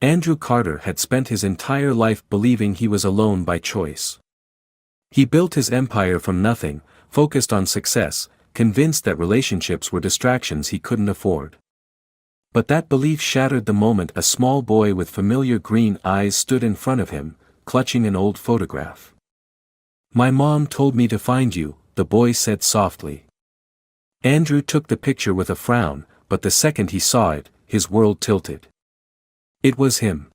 Andrew Carter had spent his entire life believing he was alone by choice. He built his empire from nothing, focused on success, convinced that relationships were distractions he couldn't afford. But that belief shattered the moment a small boy with familiar green eyes stood in front of him, clutching an old photograph. "My mom told me to find you," the boy said softly. Andrew took the picture with a frown, but the second he saw it, his world tilted. It was him.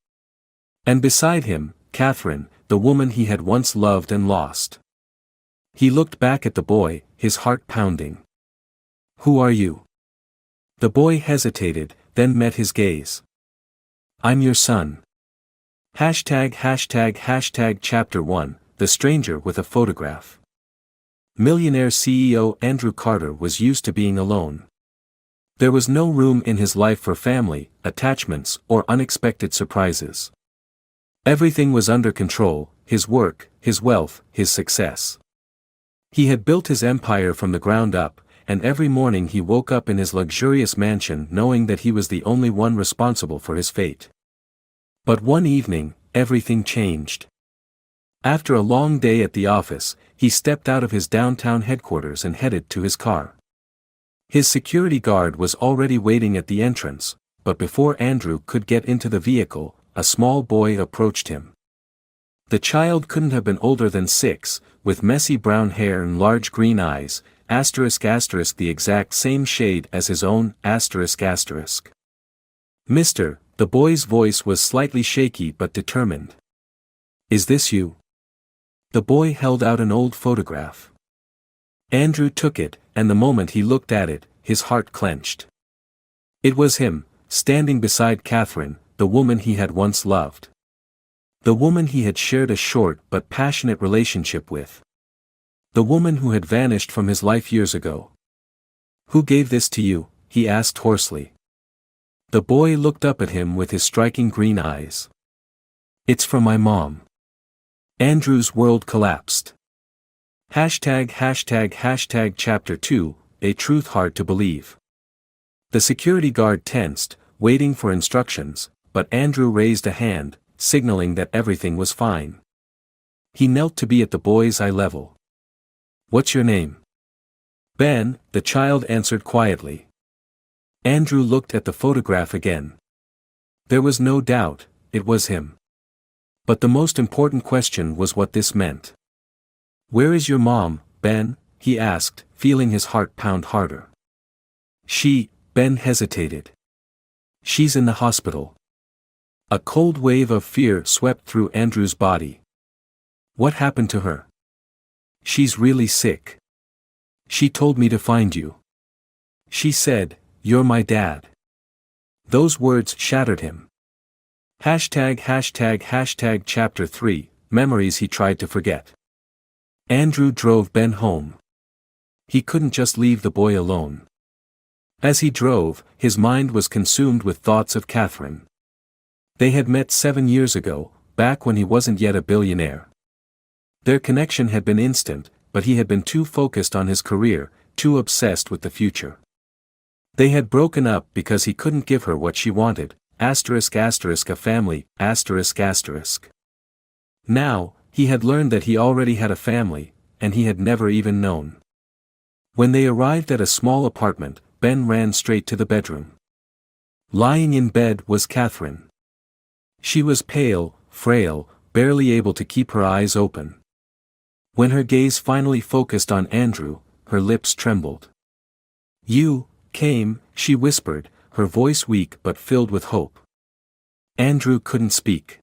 And beside him, Catherine, the woman he had once loved and lost. He looked back at the boy, his heart pounding. "Who are you?" The boy hesitated, then met his gaze. "I'm your son." Chapter 1, The Stranger with a Photograph. Millionaire CEO Andrew Carter was used to being alone. There was no room in his life for family, attachments, or unexpected surprises. Everything was under control: his work, his wealth, his success. He had built his empire from the ground up, and every morning he woke up in his luxurious mansion knowing that he was the only one responsible for his fate. But one evening, everything changed. After a long day at the office, he stepped out of his downtown headquarters and headed to his car. His security guard was already waiting at the entrance, but before Andrew could get into the vehicle, a small boy approached him. The child couldn't have been older than 6, with messy brown hair and large green eyes, the exact same shade as his own, "Mister," the boy's voice was slightly shaky but determined. "Is this you?" The boy held out an old photograph. Andrew took it, and the moment he looked at it, his heart clenched. It was him, standing beside Catherine, the woman he had once loved. The woman he had shared a short but passionate relationship with. The woman who had vanished from his life years ago. "Who gave this to you?" he asked hoarsely. The boy looked up at him with his striking green eyes. "It's from my mom." Andrew's world collapsed. Chapter 2, A Truth Hard to Believe. The security guard tensed, waiting for instructions, but Andrew raised a hand, signaling that everything was fine. He knelt to be at the boy's eye level. "What's your name?" "Ben," the child answered quietly. Andrew looked at the photograph again. There was no doubt, it was him. But the most important question was what this meant. "Where is your mom, Ben?" he asked, feeling his heart pound harder. Ben hesitated. "She's in the hospital." A cold wave of fear swept through Andrew's body. "What happened to her?" "She's really sick. She told me to find you. She said, 'You're my dad.'" Those words shattered him. Chapter 3, Memories he tried to forget. Andrew drove Ben home. He couldn't just leave the boy alone. As he drove, his mind was consumed with thoughts of Catherine. They had met 7 years ago, back when he wasn't yet a billionaire. Their connection had been instant, but he had been too focused on his career, too obsessed with the future. They had broken up because he couldn't give her what she wanted, a family, Now, he had learned that he already had a family, and he had never even known. When they arrived at a small apartment, Ben ran straight to the bedroom. Lying in bed was Catherine. She was pale, frail, barely able to keep her eyes open. When her gaze finally focused on Andrew, her lips trembled. "You came," she whispered, her voice weak but filled with hope. Andrew couldn't speak.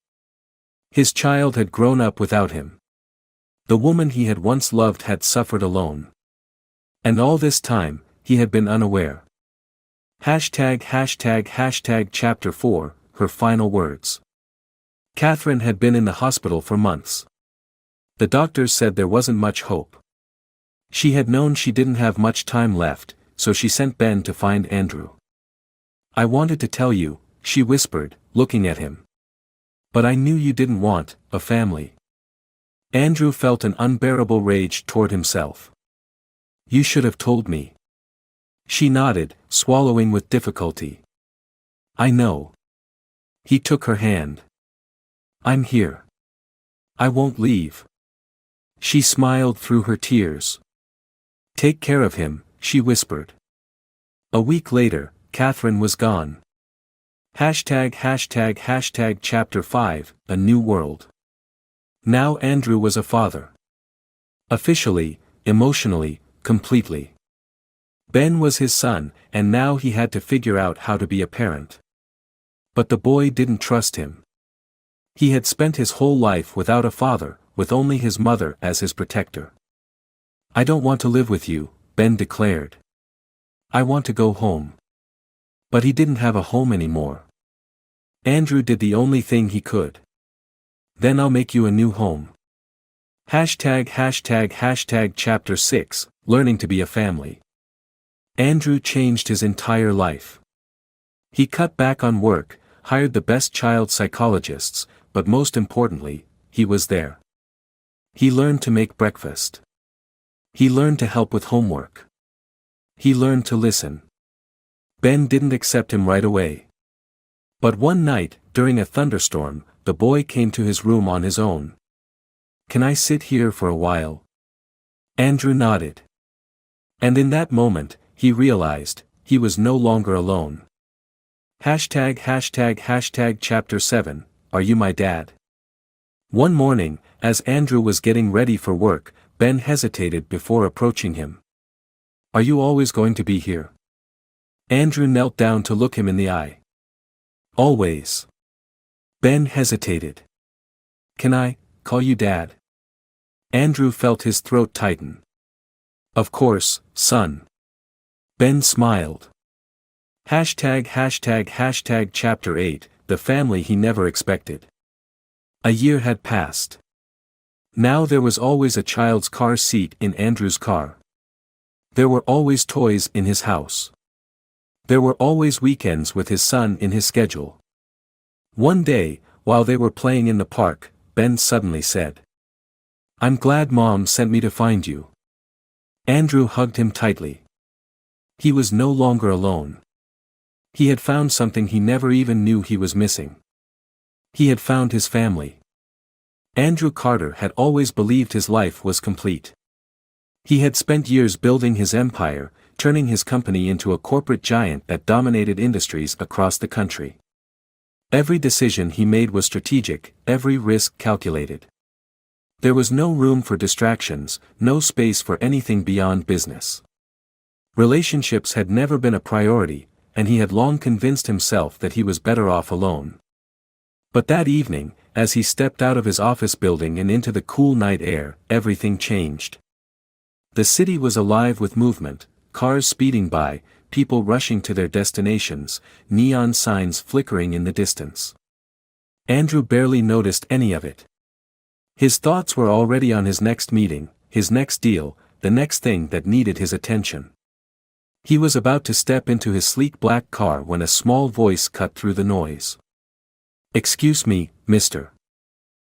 His child had grown up without him. The woman he had once loved had suffered alone. And all this time, he had been unaware. Chapter 4, Her Final Words. Catherine had been in the hospital for months. The doctors said there wasn't much hope. She had known she didn't have much time left, so she sent Ben to find Andrew. "I wanted to tell you," she whispered, looking at him. "But I knew you didn't want a family." Andrew felt an unbearable rage toward himself. "You should have told me." She nodded, swallowing with difficulty. "I know. He took her hand. "I'm here. I won't leave." She smiled through her tears. "Take care of him," she whispered. A week later, Catherine was gone. Chapter 5, A New World. Now Andrew was a father. Officially, emotionally, completely. Ben was his son, and now he had to figure out how to be a parent. But the boy didn't trust him. He had spent his whole life without a father, with only his mother as his protector. "I don't want to live with you," Ben declared. "I want to go home." But he didn't have a home anymore. Andrew did the only thing he could. "Then I'll make you a new home." Chapter 6, Learning to be a Family. Andrew changed his entire life. He cut back on work, hired the best child psychologists, but most importantly, he was there. He learned to make breakfast. He learned to help with homework. He learned to listen. Ben didn't accept him right away. But one night, during a thunderstorm, the boy came to his room on his own. "Can I sit here for a while?" Andrew nodded. And in that moment, he realized, he was no longer alone. Chapter 7, Are You My Dad? One morning, as Andrew was getting ready for work, Ben hesitated before approaching him. "Are you always going to be here?" Andrew knelt down to look him in the eye. "Always." Ben hesitated. "Can I call you Dad?" Andrew felt his throat tighten. "Of course, son." Ben smiled. Chapter 8, The Family He Never Expected. A year had passed. Now there was always a child's car seat in Andrew's car. There were always toys in his house. There were always weekends with his son in his schedule. One day, while they were playing in the park, Ben suddenly said, "I'm glad Mom sent me to find you." Andrew hugged him tightly. He was no longer alone. He had found something he never even knew he was missing. He had found his family. Andrew Carter had always believed his life was complete. He had spent years building his empire, turning his company into a corporate giant that dominated industries across the country. Every decision he made was strategic, every risk calculated. There was no room for distractions, no space for anything beyond business. Relationships had never been a priority, and he had long convinced himself that he was better off alone. But that evening, as he stepped out of his office building and into the cool night air, everything changed. The city was alive with movement, cars speeding by, people rushing to their destinations, neon signs flickering in the distance. Andrew barely noticed any of it. His thoughts were already on his next meeting, his next deal, the next thing that needed his attention. He was about to step into his sleek black car when a small voice cut through the noise. "Excuse me, mister."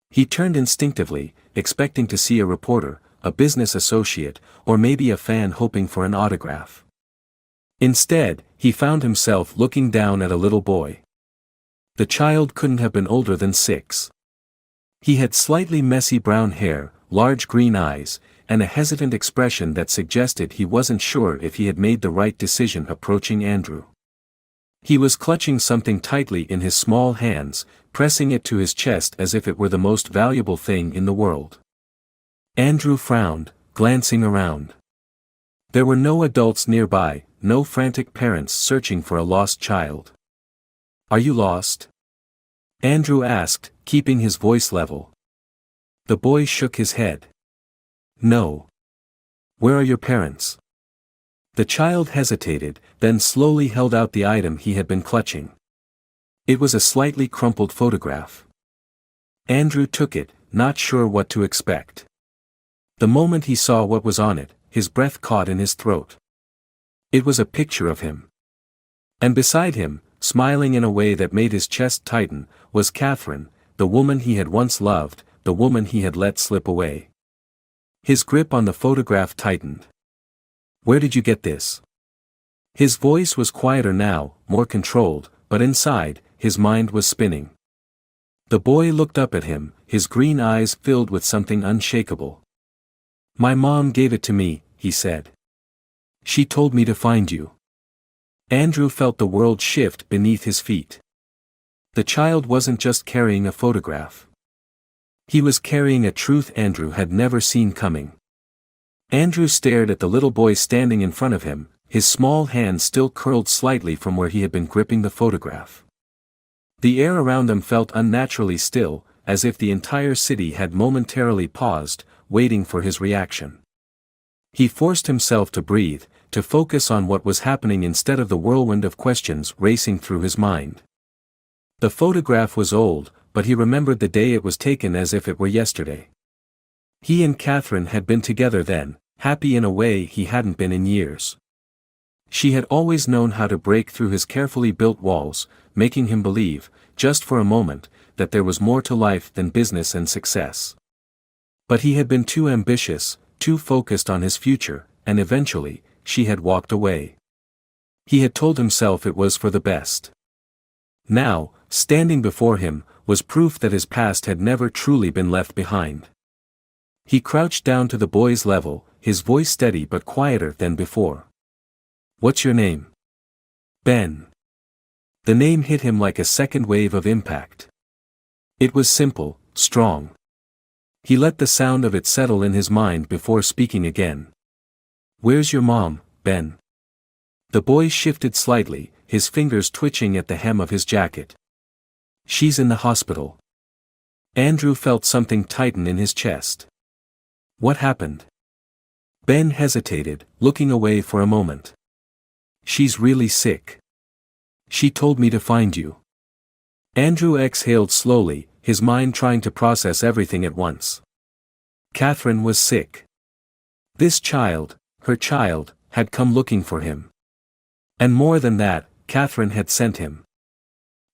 He turned instinctively, expecting to see a reporter, a business associate, or maybe a fan hoping for an autograph. Instead, he found himself looking down at a little boy. The child couldn't have been older than 6. He had slightly messy brown hair, large green eyes, and a hesitant expression that suggested he wasn't sure if he had made the right decision approaching Andrew. He was clutching something tightly in his small hands, pressing it to his chest as if it were the most valuable thing in the world. Andrew frowned, glancing around. There were no adults nearby, no frantic parents searching for a lost child. "Are you lost?" Andrew asked, keeping his voice level. The boy shook his head. "No." "Where are your parents?" The child hesitated, then slowly held out the item he had been clutching. It was a slightly crumpled photograph. Andrew took it, not sure what to expect. The moment he saw what was on it, his breath caught in his throat. It was a picture of him. And beside him, smiling in a way that made his chest tighten, was Catherine, the woman he had once loved, the woman he had let slip away. His grip on the photograph tightened. "Where did you get this?" His voice was quieter now, more controlled, but inside, his mind was spinning. The boy looked up at him, his green eyes filled with something unshakable. "My mom gave it to me," he said. "She told me to find you." Andrew felt the world shift beneath his feet. The child wasn't just carrying a photograph. He was carrying a truth Andrew had never seen coming. Andrew stared at the little boy standing in front of him, his small hand still curled slightly from where he had been gripping the photograph. The air around them felt unnaturally still, as if the entire city had momentarily paused, waiting for his reaction. He forced himself to breathe, to focus on what was happening instead of the whirlwind of questions racing through his mind. The photograph was old, but he remembered the day it was taken as if it were yesterday. He and Catherine had been together then, happy in a way he hadn't been in years. She had always known how to break through his carefully built walls, making him believe, just for a moment, that there was more to life than business and success. But he had been too ambitious, too focused on his future, and eventually, she had walked away. He had told himself it was for the best. Now, standing before him, was proof that his past had never truly been left behind. He crouched down to the boy's level, his voice steady but quieter than before. "What's your name?" "Ben." The name hit him like a second wave of impact. It was simple, strong. He let the sound of it settle in his mind before speaking again. "Where's your mom, Ben?" The boy shifted slightly, his fingers twitching at the hem of his jacket. "She's in the hospital." Andrew felt something tighten in his chest. "What happened?" Ben hesitated, looking away for a moment. "She's really sick. She told me to find you." Andrew exhaled slowly, his mind trying to process everything at once. Catherine was sick. This child, her child, had come looking for him. And more than that, Catherine had sent him.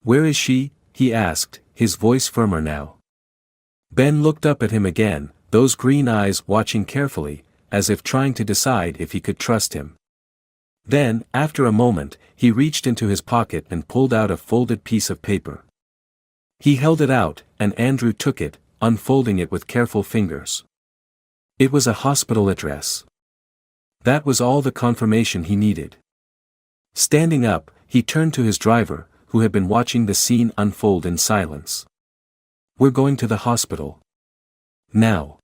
"Where is she?" he asked, his voice firmer now. Ben looked up at him again, those green eyes watching carefully, as if trying to decide if he could trust him. Then, after a moment, he reached into his pocket and pulled out a folded piece of paper. He held it out, and Andrew took it, unfolding it with careful fingers. It was a hospital address. That was all the confirmation he needed. Standing up, he turned to his driver, who had been watching the scene unfold in silence. "We're going to the hospital. Now."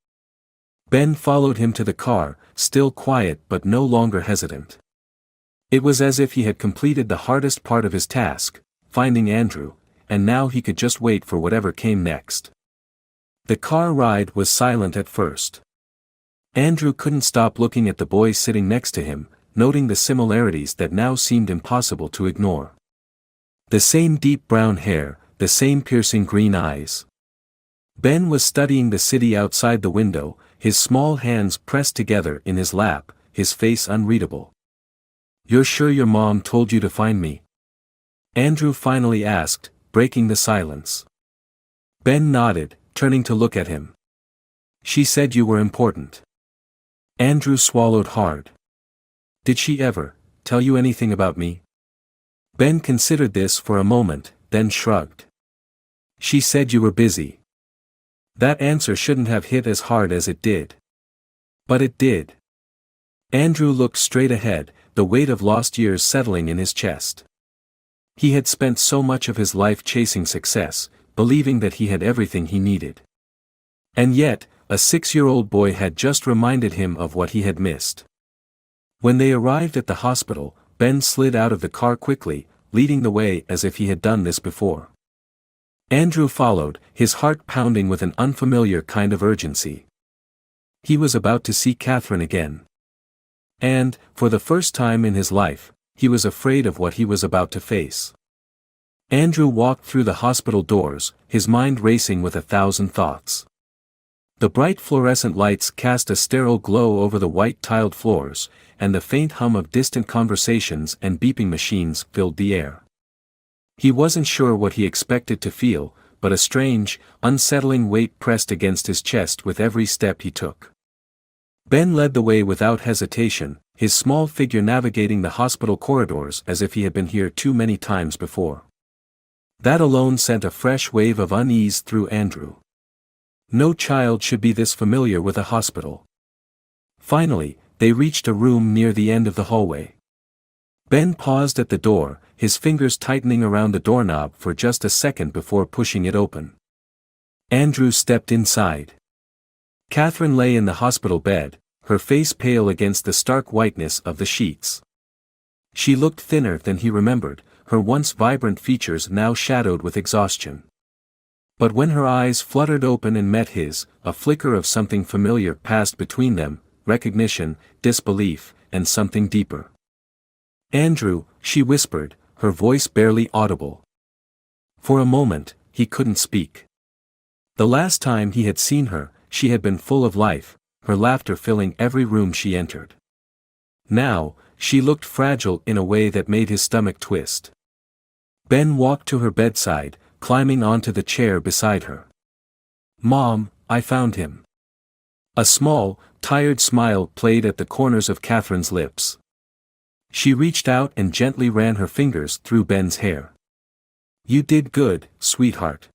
Ben followed him to the car, still quiet but no longer hesitant. It was as if he had completed the hardest part of his task, finding Andrew, and now he could just wait for whatever came next. The car ride was silent at first. Andrew couldn't stop looking at the boy sitting next to him, noting the similarities that now seemed impossible to ignore. The same deep brown hair, the same piercing green eyes. Ben was studying the city outside the window, his small hands pressed together in his lap, his face unreadable. "You're sure your mom told you to find me?" Andrew finally asked, breaking the silence. Ben nodded, turning to look at him. "She said you were important." Andrew swallowed hard. "Did she ever tell you anything about me?" Ben considered this for a moment, then shrugged. "She said you were busy." That answer shouldn't have hit as hard as it did. But it did. Andrew looked straight ahead, the weight of lost years settling in his chest. He had spent so much of his life chasing success, believing that he had everything he needed. And yet, a 6-year-old boy had just reminded him of what he had missed. When they arrived at the hospital, Ben slid out of the car quickly, leading the way as if he had done this before. Andrew followed, his heart pounding with an unfamiliar kind of urgency. He was about to see Catherine again. And, for the first time in his life, he was afraid of what he was about to face. Andrew walked through the hospital doors, his mind racing with 1,000 thoughts. The bright fluorescent lights cast a sterile glow over the white tiled floors, and the faint hum of distant conversations and beeping machines filled the air. He wasn't sure what he expected to feel, but a strange, unsettling weight pressed against his chest with every step he took. Ben led the way without hesitation, his small figure navigating the hospital corridors as if he had been here too many times before. That alone sent a fresh wave of unease through Andrew. No child should be this familiar with a hospital. Finally, they reached a room near the end of the hallway. Ben paused at the door, his fingers tightening around the doorknob for just a second before pushing it open. Andrew stepped inside. Catherine lay in the hospital bed, her face pale against the stark whiteness of the sheets. She looked thinner than he remembered, her once vibrant features now shadowed with exhaustion. But when her eyes fluttered open and met his, a flicker of something familiar passed between them, recognition, disbelief, and something deeper. "Andrew," she whispered, her voice barely audible. For a moment, he couldn't speak. The last time he had seen her, she had been full of life, her laughter filling every room she entered. Now, she looked fragile in a way that made his stomach twist. Ben walked to her bedside, climbing onto the chair beside her. "Mom, I found him." A small, tired smile played at the corners of Catherine's lips. She reached out and gently ran her fingers through Ben's hair. "You did good, sweetheart."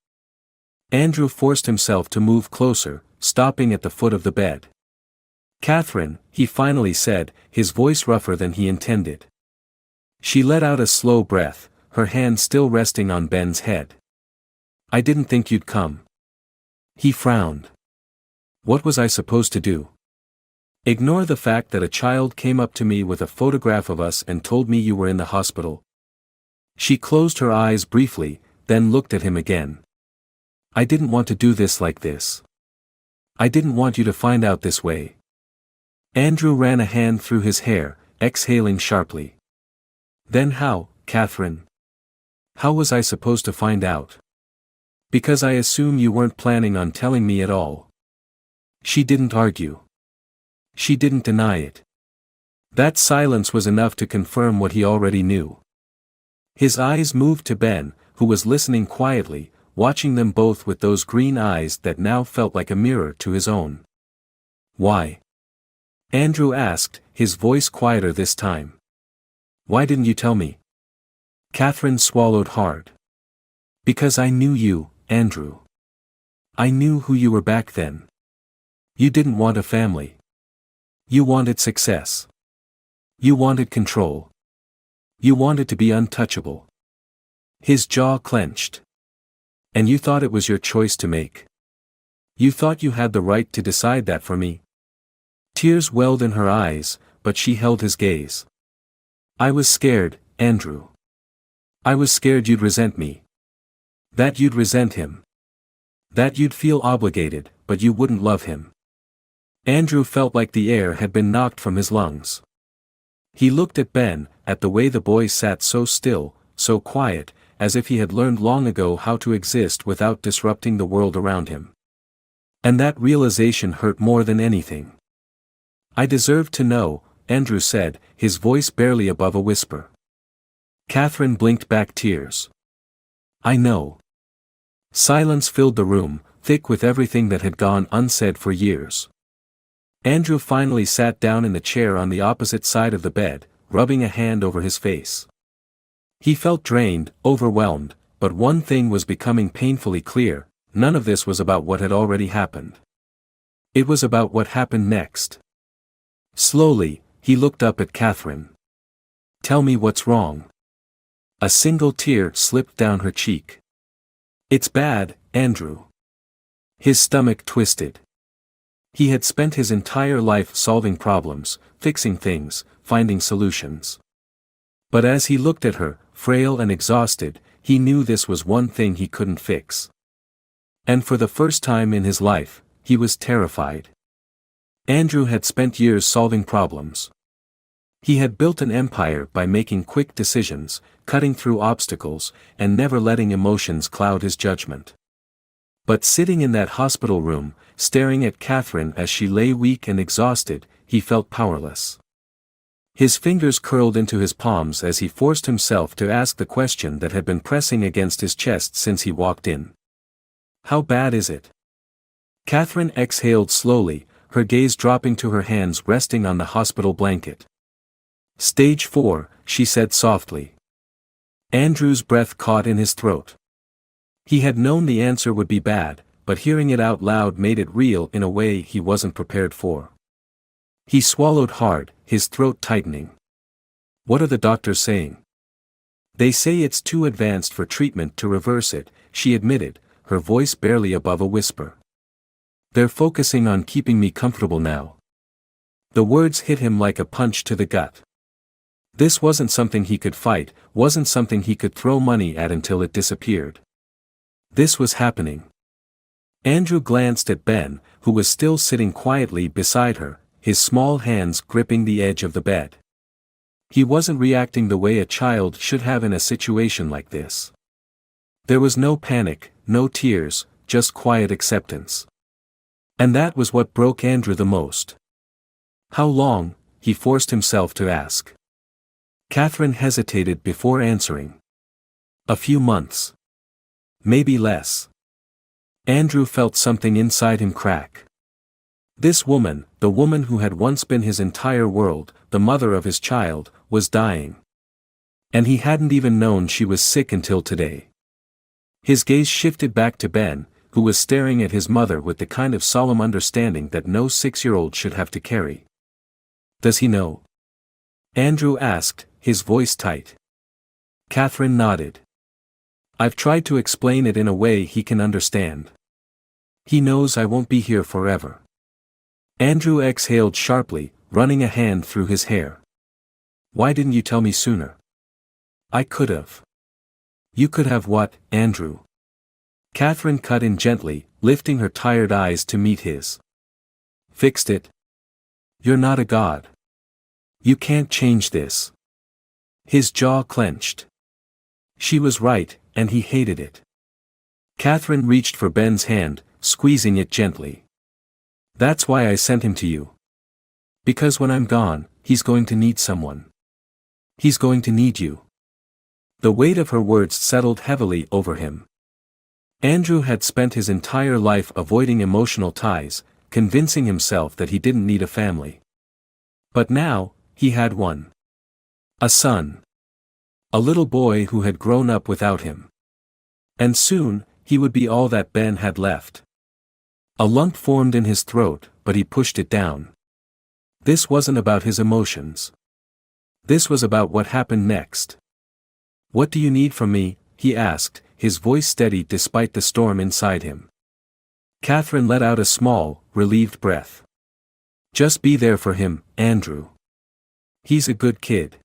Andrew forced himself to move closer, stopping at the foot of the bed. "Catherine," he finally said, his voice rougher than he intended. She let out a slow breath, her hand still resting on Ben's head. "I didn't think you'd come." He frowned. "What was I supposed to do? Ignore the fact that a child came up to me with a photograph of us and told me you were in the hospital?" She closed her eyes briefly, then looked at him again. "I didn't want to do this like this. I didn't want you to find out this way." Andrew ran a hand through his hair, exhaling sharply. "Then how, Catherine? How was I supposed to find out? Because I assume you weren't planning on telling me at all." She didn't argue. She didn't deny it. That silence was enough to confirm what he already knew. His eyes moved to Ben, who was listening quietly, watching them both with those green eyes that now felt like a mirror to his own. "Why?" Andrew asked, his voice quieter this time. "Why didn't you tell me?" Catherine swallowed hard. "Because I knew you, Andrew. I knew who you were back then. You didn't want a family. You wanted success. You wanted control. You wanted to be untouchable." His jaw clenched. "And you thought it was your choice to make. You thought you had the right to decide that for me." Tears welled in her eyes, but she held his gaze. "I was scared, Andrew. I was scared you'd resent me. That you'd resent him. That you'd feel obligated, but you wouldn't love him." Andrew felt like the air had been knocked from his lungs. He looked at Ben, at the way the boy sat so still, so quiet, as if he had learned long ago how to exist without disrupting the world around him. And that realization hurt more than anything. "I deserve to know," Andrew said, his voice barely above a whisper. Catherine blinked back tears. "I know." Silence filled the room, thick with everything that had gone unsaid for years. Andrew finally sat down in the chair on the opposite side of the bed, rubbing a hand over his face. He felt drained, overwhelmed, but one thing was becoming painfully clear: none of this was about what had already happened. It was about what happened next. Slowly, he looked up at Catherine. "Tell me what's wrong." A single tear slipped down her cheek. "It's bad, Andrew." His stomach twisted. He had spent his entire life solving problems, fixing things, finding solutions. But as he looked at her, frail and exhausted, he knew this was one thing he couldn't fix. And for the first time in his life, he was terrified. Andrew had spent years solving problems. He had built an empire by making quick decisions, cutting through obstacles, and never letting emotions cloud his judgment. But sitting in that hospital room, staring at Catherine as she lay weak and exhausted, he felt powerless. His fingers curled into his palms as he forced himself to ask the question that had been pressing against his chest since he walked in. "How bad is it?" Catherine exhaled slowly, her gaze dropping to her hands resting on the hospital blanket. "Stage 4, she said softly. Andrew's breath caught in his throat. He had known the answer would be bad, but hearing it out loud made it real in a way he wasn't prepared for. He swallowed hard, his throat tightening. What are the doctors saying? They say it's too advanced for treatment to reverse it, she admitted, her voice barely above a whisper. They're focusing on keeping me comfortable now. The words hit him like a punch to the gut. This wasn't something he could fight, wasn't something he could throw money at until it disappeared. This was happening. Andrew glanced at Ben, who was still sitting quietly beside her, his small hands gripping the edge of the bed. He wasn't reacting the way a child should have in a situation like this. There was no panic, no tears, just quiet acceptance. And that was what broke Andrew the most. How long? He forced himself to ask. Catherine hesitated before answering. A few months. Maybe less. Andrew felt something inside him crack. This woman, the woman who had once been his entire world, the mother of his child, was dying. And he hadn't even known she was sick until today. His gaze shifted back to Ben, who was staring at his mother with the kind of solemn understanding that no 6-year-old should have to carry. Does he know? Andrew asked, his voice tight. Catherine nodded. I've tried to explain it in a way he can understand. He knows I won't be here forever. Andrew exhaled sharply, running a hand through his hair. Why didn't you tell me sooner? I could have. You could have what, Andrew? Catherine cut in gently, lifting her tired eyes to meet his. Fixed it? You're not a god. You can't change this. His jaw clenched. She was right, and he hated it. Catherine reached for Ben's hand, squeezing it gently. That's why I sent him to you. Because when I'm gone, he's going to need someone. He's going to need you. The weight of her words settled heavily over him. Andrew had spent his entire life avoiding emotional ties, convincing himself that he didn't need a family. But now, he had one. A son. A little boy who had grown up without him. And soon, he would be all that Ben had left. A lump formed in his throat, but he pushed it down. This wasn't about his emotions. This was about what happened next. What do you need from me? He asked, his voice steady despite the storm inside him. Catherine let out a small, relieved breath. Just be there for him, Andrew. He's a good kid.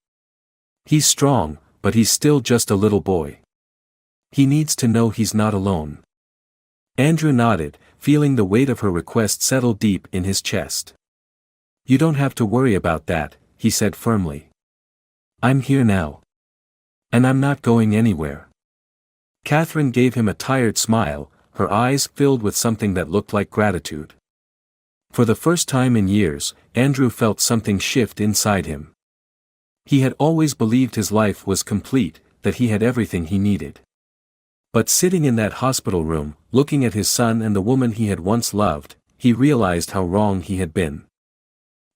He's strong, but he's still just a little boy. He needs to know he's not alone. Andrew nodded, feeling the weight of her request settle deep in his chest. You don't have to worry about that, he said firmly. I'm here now. And I'm not going anywhere. Catherine gave him a tired smile, her eyes filled with something that looked like gratitude. For the first time in years, Andrew felt something shift inside him. He had always believed his life was complete, that he had everything he needed. But sitting in that hospital room, looking at his son and the woman he had once loved, he realized how wrong he had been.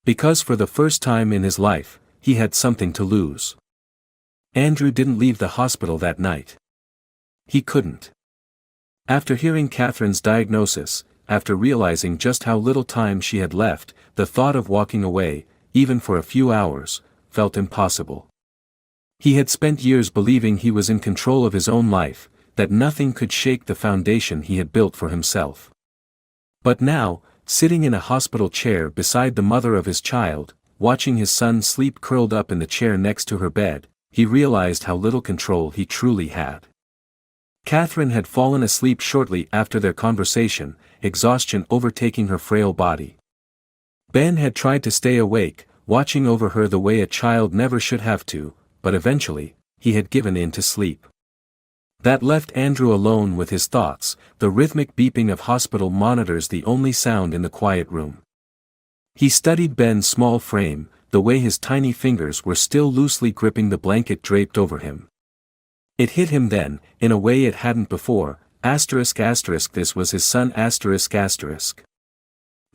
Because for the first time in his life, he had something to lose. Andrew didn't leave the hospital that night. He couldn't. After hearing Catherine's diagnosis, after realizing just how little time she had left, the thought of walking away, even for a few hours, felt impossible. He had spent years believing he was in control of his own life, that nothing could shake the foundation he had built for himself. But now, sitting in a hospital chair beside the mother of his child, watching his son sleep curled up in the chair next to her bed, he realized how little control he truly had. Catherine had fallen asleep shortly after their conversation, exhaustion overtaking her frail body. Ben had tried to stay awake, watching over her the way a child never should have to, but eventually, he had given in to sleep. That left Andrew alone with his thoughts, the rhythmic beeping of hospital monitors the only sound in the quiet room. He studied Ben's small frame, the way his tiny fingers were still loosely gripping the blanket draped over him. It hit him then, in a way it hadn't before, this was his son ***.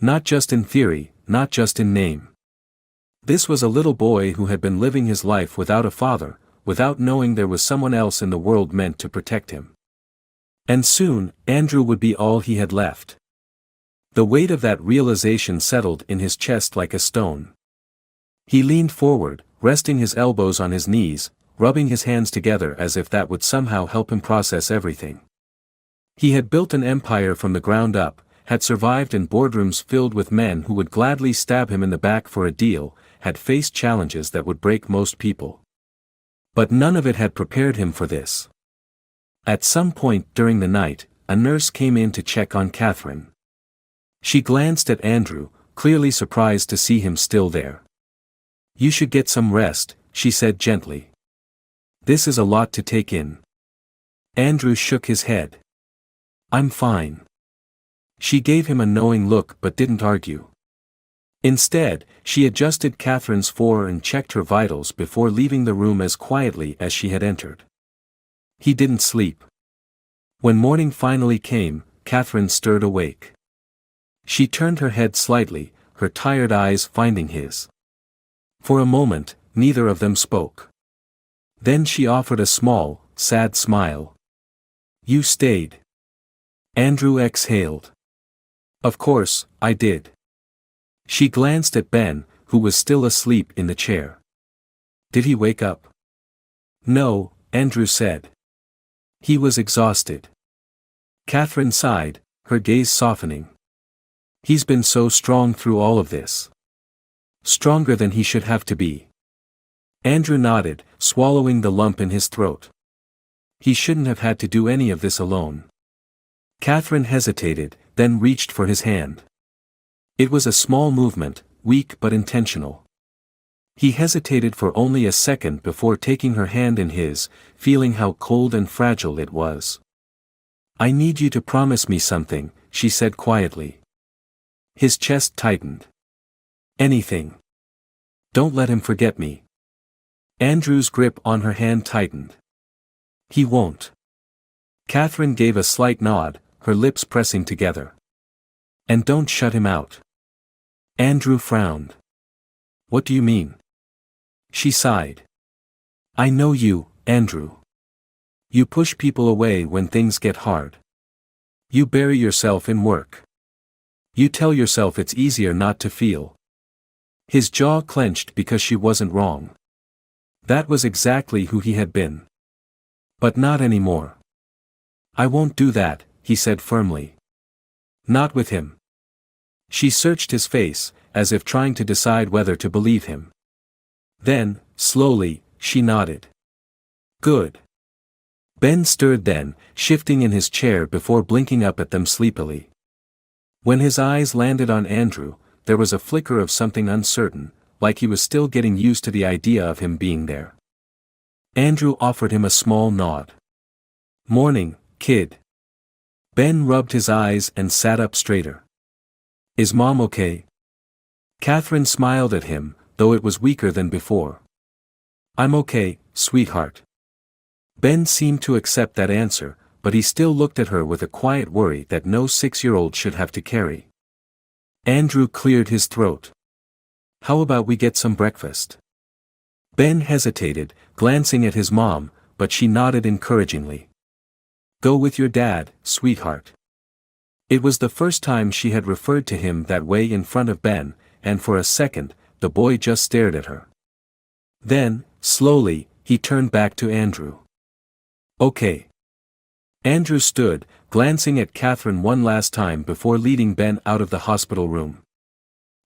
Not just in theory, not just in name. This was a little boy who had been living his life without a father, without knowing there was someone else in the world meant to protect him. And soon, Andrew would be all he had left. The weight of that realization settled in his chest like a stone. He leaned forward, resting his elbows on his knees, rubbing his hands together as if that would somehow help him process everything. He had built an empire from the ground up, had survived in boardrooms filled with men who would gladly stab him in the back for a deal, had faced challenges that would break most people. But none of it had prepared him for this. At some point during the night, a nurse came in to check on Catherine. She glanced at Andrew, clearly surprised to see him still there. "You should get some rest," she said gently. "This is a lot to take in." Andrew shook his head. "I'm fine." She gave him a knowing look but didn't argue. Instead, she adjusted Catherine's floor and checked her vitals before leaving the room as quietly as she had entered. He didn't sleep. When morning finally came, Catherine stirred awake. She turned her head slightly, her tired eyes finding his. For a moment, neither of them spoke. Then she offered a small, sad smile. "You stayed." Andrew exhaled. "Of course, I did." She glanced at Ben, who was still asleep in the chair. "Did he wake up?" "No," Andrew said. "He was exhausted." Catherine sighed, her gaze softening. "He's been so strong through all of this. Stronger than he should have to be." Andrew nodded, swallowing the lump in his throat. "He shouldn't have had to do any of this alone." Catherine hesitated, then reached for his hand. It was a small movement, weak but intentional. He hesitated for only a second before taking her hand in his, feeling how cold and fragile it was. "I need you to promise me something," she said quietly. His chest tightened. "Anything. Don't let him forget me." Andrew's grip on her hand tightened. "He won't." Catherine gave a slight nod, her lips pressing together. "And don't shut him out." Andrew frowned. "What do you mean?" She sighed. "I know you, Andrew. You push people away when things get hard. You bury yourself in work. You tell yourself it's easier not to feel." His jaw clenched because she wasn't wrong. That was exactly who he had been. But not anymore. "I won't do that," he said firmly. "Not with him." She searched his face, as if trying to decide whether to believe him. Then, slowly, she nodded. "Good." Ben stirred then, shifting in his chair before blinking up at them sleepily. When his eyes landed on Andrew, there was a flicker of something uncertain, like he was still getting used to the idea of him being there. Andrew offered him a small nod. "Morning, kid." Ben rubbed his eyes and sat up straighter. "Is Mom okay?" Catherine smiled at him, though it was weaker than before. "I'm okay, sweetheart." Ben seemed to accept that answer, but he still looked at her with a quiet worry that no 6-year-old should have to carry. Andrew cleared his throat. "How about we get some breakfast?" Ben hesitated, glancing at his mom, but she nodded encouragingly. "Go with your dad, sweetheart." It was the first time she had referred to him that way in front of Ben, and for a second, the boy just stared at her. Then, slowly, he turned back to Andrew. "Okay." Andrew stood, glancing at Catherine one last time before leading Ben out of the hospital room.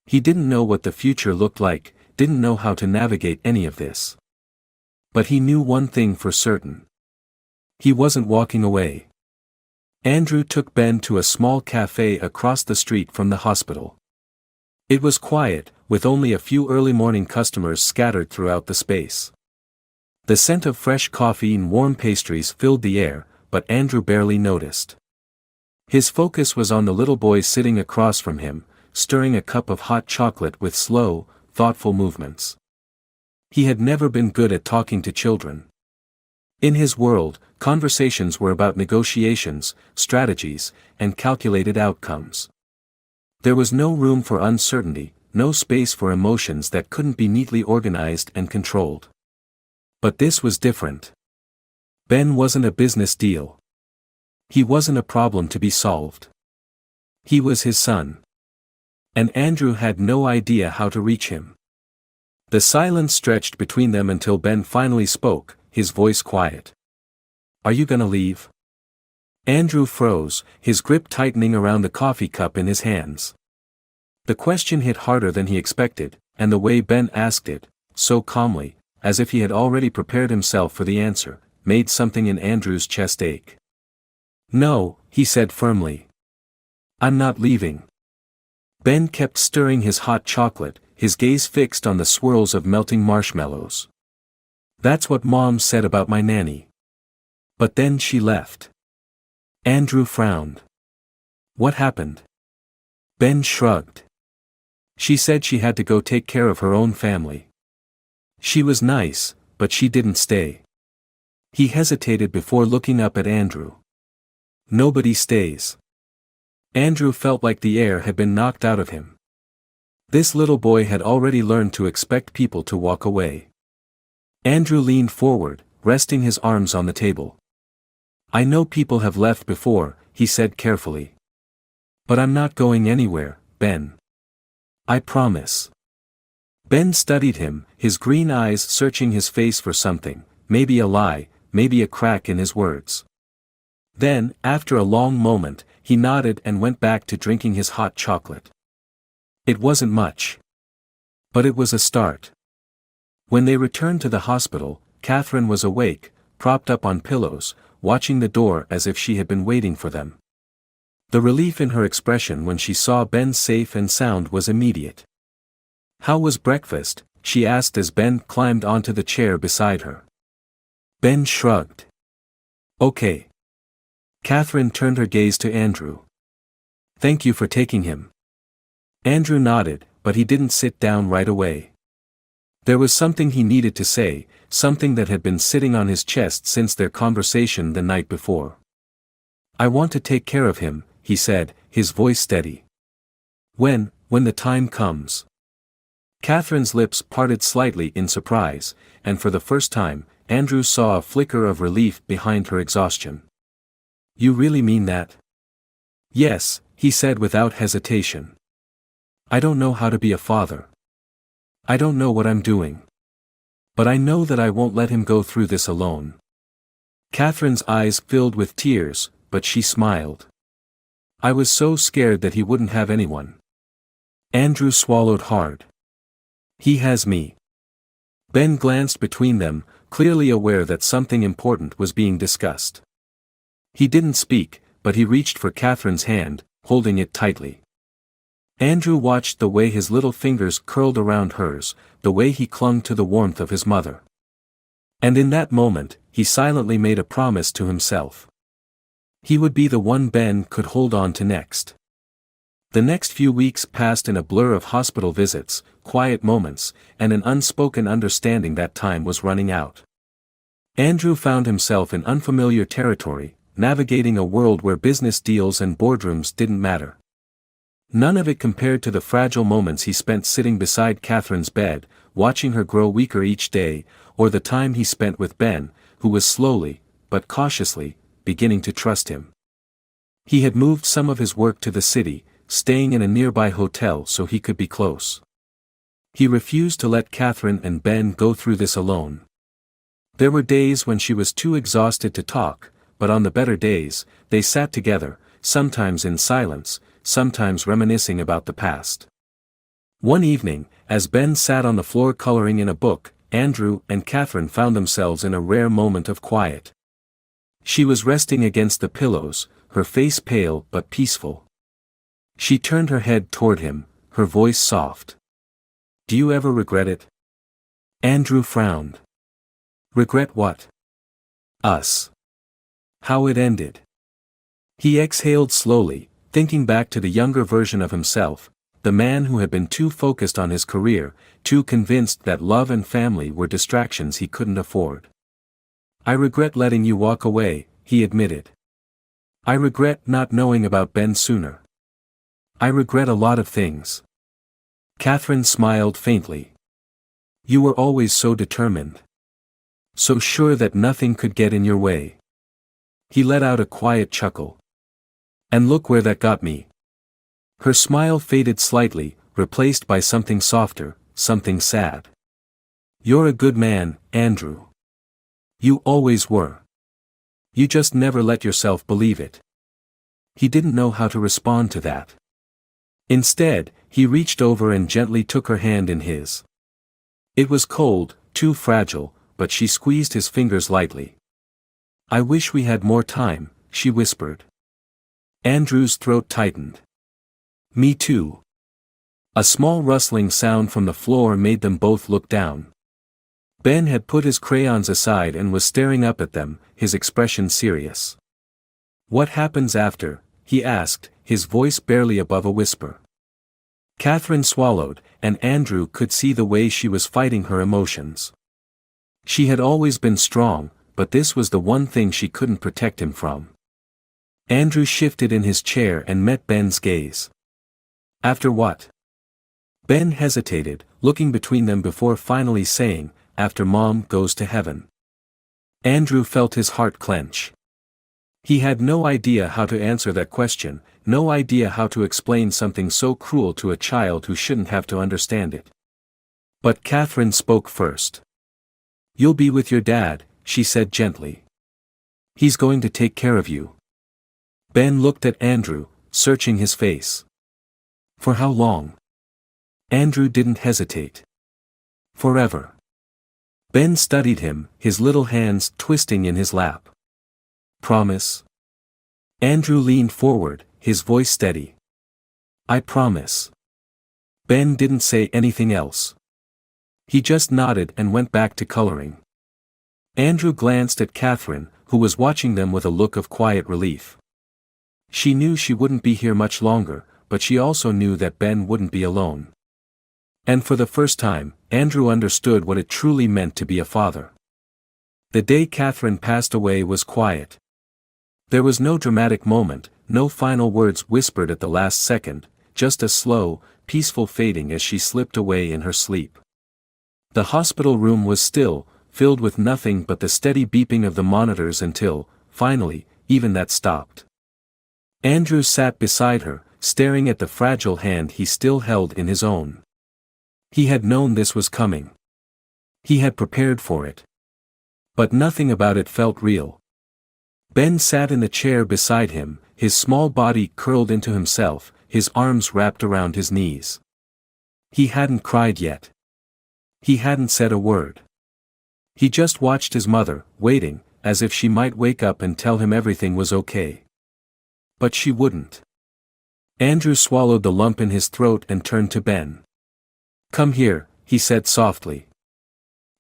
He didn't know what the future looked like, didn't know how to navigate any of this. But he knew one thing for certain. He wasn't walking away. Andrew took Ben to a small cafe across the street from the hospital. It was quiet, with only a few early morning customers scattered throughout the space. The scent of fresh coffee and warm pastries filled the air, but Andrew barely noticed. His focus was on the little boy sitting across from him, stirring a cup of hot chocolate with slow, thoughtful movements. He had never been good at talking to children. In his world, conversations were about negotiations, strategies, and calculated outcomes. There was no room for uncertainty, no space for emotions that couldn't be neatly organized and controlled. But this was different. Ben wasn't a business deal. He wasn't a problem to be solved. He was his son. And Andrew had no idea how to reach him. The silence stretched between them until Ben finally spoke, his voice quiet. "Are you gonna leave?" Andrew froze, his grip tightening around the coffee cup in his hands. The question hit harder than he expected, and the way Ben asked it, so calmly, as if he had already prepared himself for the answer, made something in Andrew's chest ache. "No," he said firmly. "I'm not leaving." Ben kept stirring his hot chocolate, his gaze fixed on the swirls of melting marshmallows. "That's what Mom said about my nanny. But then she left." Andrew frowned. "What happened?" Ben shrugged. "She said she had to go take care of her own family. She was nice, but she didn't stay." He hesitated before looking up at Andrew. "Nobody stays." Andrew felt like the air had been knocked out of him. This little boy had already learned to expect people to walk away. Andrew leaned forward, resting his arms on the table. "I know people have left before," he said carefully. "But I'm not going anywhere, Ben. I promise." Ben studied him, his green eyes searching his face for something, maybe a lie, maybe a crack in his words. Then, after a long moment, he nodded and went back to drinking his hot chocolate. It wasn't much. But it was a start. When they returned to the hospital, Catherine was awake, propped up on pillows, watching the door as if she had been waiting for them. The relief in her expression when she saw Ben safe and sound was immediate. "How was breakfast?" she asked as Ben climbed onto the chair beside her. Ben shrugged. "Okay." Catherine turned her gaze to Andrew. "Thank you for taking him." Andrew nodded, but he didn't sit down right away. There was something he needed to say, something that had been sitting on his chest since their conversation the night before. "I want to take care of him," he said, his voice steady. When the time comes." Catherine's lips parted slightly in surprise, and for the first time, Andrew saw a flicker of relief behind her exhaustion. "You really mean that?" "Yes," he said without hesitation. "I don't know how to be a father. I don't know what I'm doing. But I know that I won't let him go through this alone." Catherine's eyes filled with tears, but she smiled. "I was so scared that he wouldn't have anyone." Andrew swallowed hard. "He has me." Ben glanced between them, clearly aware that something important was being discussed. He didn't speak, but he reached for Catherine's hand, holding it tightly. Andrew watched the way his little fingers curled around hers, the way he clung to the warmth of his mother. And in that moment, he silently made a promise to himself. He would be the one Ben could hold on to next. The next few weeks passed in a blur of hospital visits, quiet moments, and an unspoken understanding that time was running out. Andrew found himself in unfamiliar territory, navigating a world where business deals and boardrooms didn't matter. None of it compared to the fragile moments he spent sitting beside Catherine's bed, watching her grow weaker each day, or the time he spent with Ben, who was slowly, but cautiously, beginning to trust him. He had moved some of his work to the city, staying in a nearby hotel so he could be close. He refused to let Catherine and Ben go through this alone. There were days when she was too exhausted to talk, but on the better days, they sat together, sometimes in silence, sometimes reminiscing about the past. One evening, as Ben sat on the floor coloring in a book, Andrew and Catherine found themselves in a rare moment of quiet. She was resting against the pillows, her face pale but peaceful. She turned her head toward him, her voice soft. "Do you ever regret it?" Andrew frowned. "Regret what?" "Us. How it ended." He exhaled slowly, thinking back to the younger version of himself, the man who had been too focused on his career, too convinced that love and family were distractions he couldn't afford. "I regret letting you walk away," he admitted. "I regret not knowing about Ben sooner. I regret a lot of things." Catherine smiled faintly. "You were always so determined. So sure that nothing could get in your way." He let out a quiet chuckle. And look where that got me. Her smile faded slightly, replaced by something softer, something sad. You're a good man, Andrew. You always were. You just never let yourself believe it. He didn't know how to respond to that. Instead, he reached over and gently took her hand in his. It was cold, too fragile, but she squeezed his fingers lightly. I wish we had more time, she whispered. Andrew's throat tightened. Me too. A small rustling sound from the floor made them both look down. Ben had put his crayons aside and was staring up at them, his expression serious. What happens after? He asked, his voice barely above a whisper. Catherine swallowed, and Andrew could see the way she was fighting her emotions. She had always been strong, but this was the one thing she couldn't protect him from. Andrew shifted in his chair and met Ben's gaze. After what? Ben hesitated, looking between them before finally saying, after Mom goes to heaven. Andrew felt his heart clench. He had no idea how to answer that question, no idea how to explain something so cruel to a child who shouldn't have to understand it. But Catherine spoke first. You'll be with your dad, she said gently. He's going to take care of you. Ben looked at Andrew, searching his face. For how long? Andrew didn't hesitate. Forever. Ben studied him, his little hands twisting in his lap. Promise? Andrew leaned forward, his voice steady. I promise. Ben didn't say anything else. He just nodded and went back to coloring. Andrew glanced at Catherine, who was watching them with a look of quiet relief. She knew she wouldn't be here much longer, but she also knew that Ben wouldn't be alone. And for the first time, Andrew understood what it truly meant to be a father. The day Catherine passed away was quiet. There was no dramatic moment, no final words whispered at the last second, just a slow, peaceful fading as she slipped away in her sleep. The hospital room was still, filled with nothing but the steady beeping of the monitors until, finally, even that stopped. Andrew sat beside her, staring at the fragile hand he still held in his own. He had known this was coming. He had prepared for it. But nothing about it felt real. Ben sat in the chair beside him, his small body curled into himself, his arms wrapped around his knees. He hadn't cried yet. He hadn't said a word. He just watched his mother, waiting, as if she might wake up and tell him everything was okay. But she wouldn't. Andrew swallowed the lump in his throat and turned to Ben. Come here, he said softly.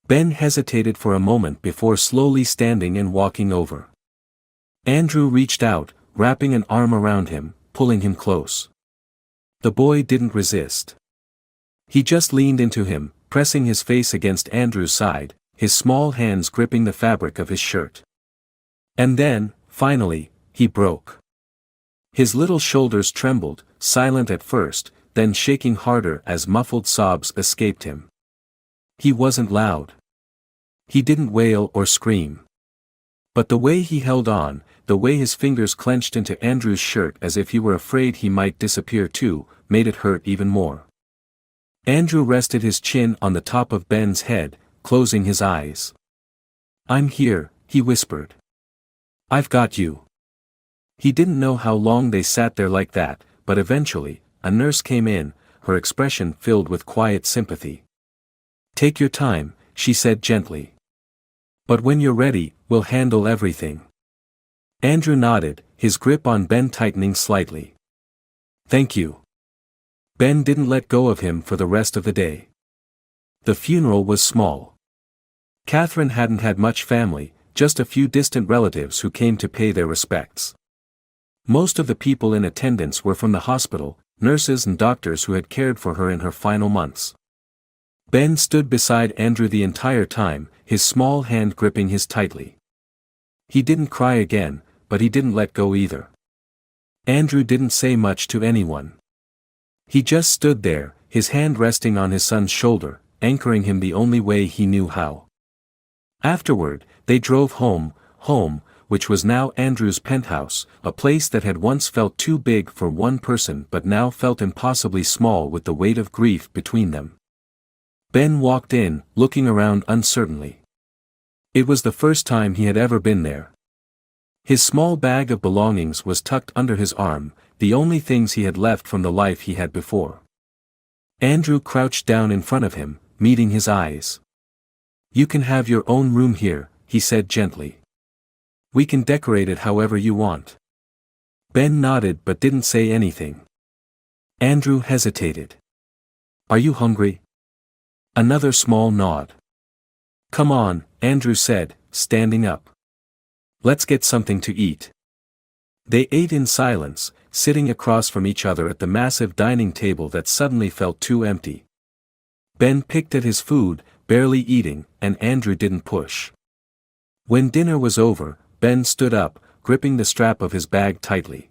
Ben hesitated for a moment before slowly standing and walking over. Andrew reached out, wrapping an arm around him, pulling him close. The boy didn't resist. He just leaned into him, pressing his face against Andrew's side, his small hands gripping the fabric of his shirt. And then, finally, he broke. His little shoulders trembled, silent at first, then shaking harder as muffled sobs escaped him. He wasn't loud. He didn't wail or scream. But the way he held on, the way his fingers clenched into Andrew's shirt as if he were afraid he might disappear too, made it hurt even more. Andrew rested his chin on the top of Ben's head, closing his eyes. I'm here, he whispered. I've got you. He didn't know how long they sat there like that, but eventually, a nurse came in, her expression filled with quiet sympathy. Take your time, she said gently. But when you're ready, we'll handle everything. Andrew nodded, his grip on Ben tightening slightly. Thank you. Ben didn't let go of him for the rest of the day. The funeral was small. Catherine hadn't had much family, just a few distant relatives who came to pay their respects. Most of the people in attendance were from the hospital, nurses and doctors who had cared for her in her final months. Ben stood beside Andrew the entire time, his small hand gripping his tightly. He didn't cry again, but he didn't let go either. Andrew didn't say much to anyone. He just stood there, his hand resting on his son's shoulder, anchoring him the only way he knew how. Afterward, they drove home, which was now Andrew's penthouse, a place that had once felt too big for one person but now felt impossibly small with the weight of grief between them. Ben walked in, looking around uncertainly. It was the first time he had ever been there. His small bag of belongings was tucked under his arm, the only things he had left from the life he had before. Andrew crouched down in front of him, meeting his eyes. "You can have your own room here," he said gently. "We can decorate it however you want." Ben nodded but didn't say anything. Andrew hesitated. "Are you hungry?" Another small nod. "Come on," Andrew said, standing up. "Let's get something to eat." They ate in silence, sitting across from each other at the massive dining table that suddenly felt too empty. Ben picked at his food, barely eating, and Andrew didn't push. When dinner was over, Ben stood up, gripping the strap of his bag tightly.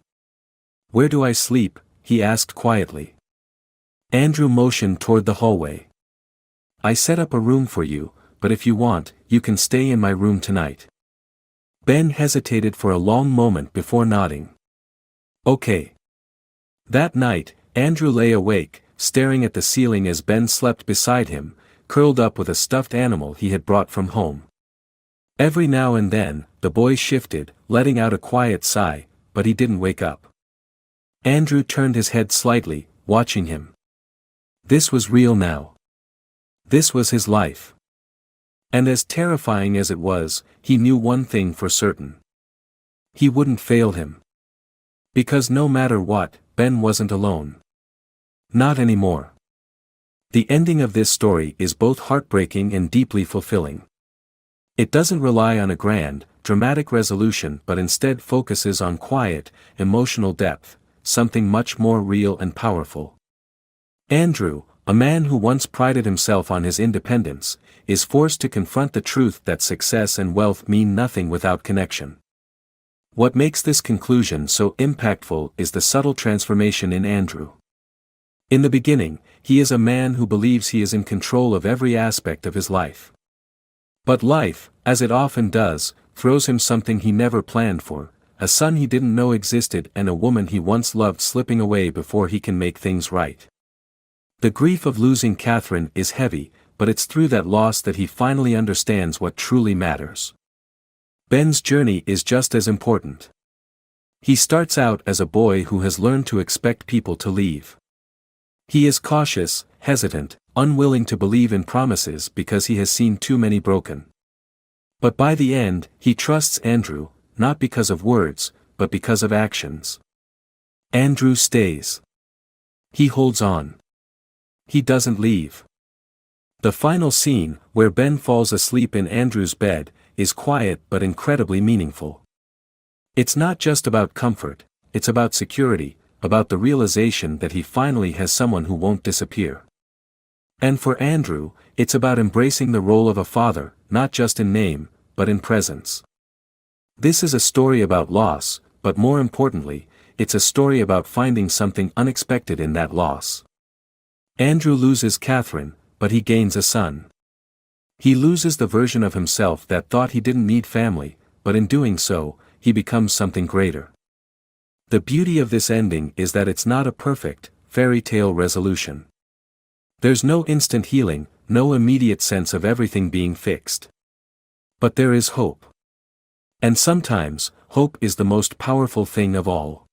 "Where do I sleep?" he asked quietly. Andrew motioned toward the hallway. "I set up a room for you, but if you want, you can stay in my room tonight." Ben hesitated for a long moment before nodding. "Okay." That night, Andrew lay awake, staring at the ceiling as Ben slept beside him, curled up with a stuffed animal he had brought from home. Every now and then, the boy shifted, letting out a quiet sigh, but he didn't wake up. Andrew turned his head slightly, watching him. This was real now. This was his life. And as terrifying as it was, he knew one thing for certain. He wouldn't fail him. Because no matter what, Ben wasn't alone. Not anymore. The ending of this story is both heartbreaking and deeply fulfilling. It doesn't rely on a grand, dramatic resolution but instead focuses on quiet, emotional depth, something much more real and powerful. Andrew, a man who once prided himself on his independence, is forced to confront the truth that success and wealth mean nothing without connection. What makes this conclusion so impactful is the subtle transformation in Andrew. In the beginning, he is a man who believes he is in control of every aspect of his life. But life, as it often does, throws him something he never planned for, a son he didn't know existed and a woman he once loved slipping away before he can make things right. The grief of losing Catherine is heavy, but it's through that loss that he finally understands what truly matters. Ben's journey is just as important. He starts out as a boy who has learned to expect people to leave. He is cautious, hesitant, unwilling to believe in promises because he has seen too many broken. But by the end, he trusts Andrew, not because of words, but because of actions. Andrew stays. He holds on. He doesn't leave. The final scene, where Ben falls asleep in Andrew's bed, is quiet but incredibly meaningful. It's not just about comfort, it's about security, about the realization that he finally has someone who won't disappear. And for Andrew, it's about embracing the role of a father, not just in name, but in presence. This is a story about loss, but more importantly, it's a story about finding something unexpected in that loss. Andrew loses Catherine, but he gains a son. He loses the version of himself that thought he didn't need family, but in doing so, he becomes something greater. The beauty of this ending is that it's not a perfect, fairy tale resolution. There's no instant healing, no immediate sense of everything being fixed. But there is hope. And sometimes, hope is the most powerful thing of all.